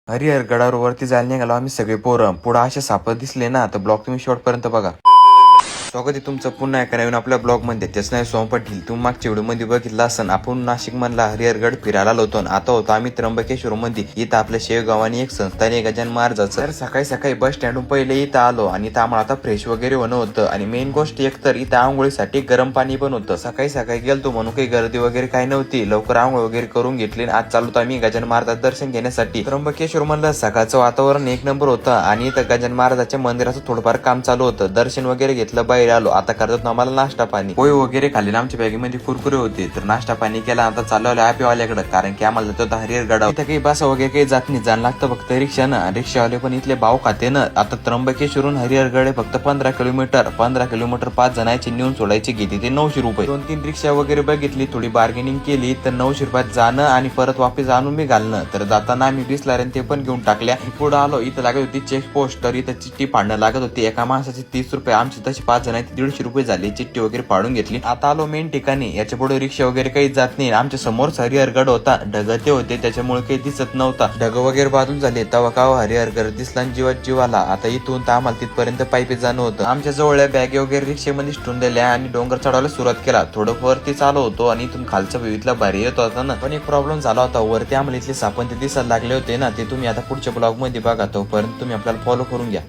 हरिहर गडावर वरती जायला निघालो आम्ही सगळे पोरं. पुढे असे साप दिसले ना तर ब्लॉग तुम्ही शेवटपर्यंत बघा. स्वागत आहे तुमचं पुन्हा एका नवीन आपल्या ब्लॉग मध्ये. त्याच नाही सोम पाटील. तुम्ही मागच्या व्हिडिओ मध्ये बघितलं असन आपण नाशिक मधला हरिहरगड फिरायला होतो. आता होतो आम्ही त्र्यंबकेश्वर मध्ये. इथं आपल्या शेवगावानी एक संस्थान आहे गजानन महाराजाचं. तर सकाळी सकाळी बस स्टँडून पहिले इथं आलो आणि इथं आम्हाला आता फ्रेश वगैरे होणं होतं. आणि मेन गोष्ट एक तर इथं आंघोळीसाठी गरम पाणी पण होतं. सकाळी सकाळी गेलतो म्हणून काही गर्दी वगैरे काही नव्हती. लवकर आंघोळ वगैरे करून घेतली. आज चालतो आम्ही गजानन महाराज दर्शन घेण्यासाठी. त्र्यंबकेश्वर मधलं सकाळचं वातावरण एक नंबर होतं आणि इथं गजानन महाराजाच्या मंदिराचं थोडंफार काम चालू होतं. दर्शन वगैरे घेतलं, बाहेर आलो. आता करतात ना आम्हाला नाश्ता पाणी. पोहे वगैरे खाल्ले. आमच्या बॅगेमध्ये कुरकुरे होते. तर नाश्ता पाणी केला. आता चालू आलो ॲपीवाल्याकडे, कारण की आम्हाला जातो हरिहरगडावर. इथं काही बस वगैरे काही जात नाही, जाणं लागतं फक्त रिक्षानं. रिक्षावाले पण इथले भाव खाते ना. आता त्र्यंबकेश्वरून हरिहरगड फक्त 15 किलोमीटर. 15 किलोमीटर 5 जणांची नेऊन सोडायची घेते ते 900 रुपये. 2-3 रिक्षा वगैरे बघितली, थोडी बार्गेनिंग केली तर 900 रुपयात जाणं आणि परत वापस आणून मी घालणं. तर जाताना आम्ही बिस्लाऱ्यान ते पण घेऊन टाकल्या. पुढे आलो. इथं लागत होती चेक पोस्ट. तर इथं चिठ्ठी फाडणं लागत होती. एका माणसाची 30 रुपये. आमची तशी 5 जणांची 150 रुपये झाली. चिठ्ठी वगैरे फाडून घेतली. आता आलो मेन ठिकाणी. याच्या पुढे रिक्षा वगैरे काही जात नाही. आमच्या समोर हरिहरगड होता. ढग ते होते त्याच्यामुळे काही दिसत नव्हता. ढग वगैरे बाजून झाले तेव्हा का हरिहरगड दिसला जीवात जीवाला. आता इथून तर आम्हाला तिथपर्यंत पायी जाणं होतं. आमच्या जवळ बॅग वगैरे रिक्षेमध्ये ठेवून दिल्या आणि डोंगर चढायला सुरुवात केला. थोडं वरती चालू होतो आणि इथून खालचा व्ह्यू इथला भारी येत होता ना. पण एक प्रॉब्लेम झाला होता. वरती आम्हाला इथले सापण ते दिसायला लागले होते ना. ते तुम्ही आता पुढच्या ब्लॉग मध्ये बघा. तोपर्यंत तुम्ही आपल्याला फॉलो करून घ्या.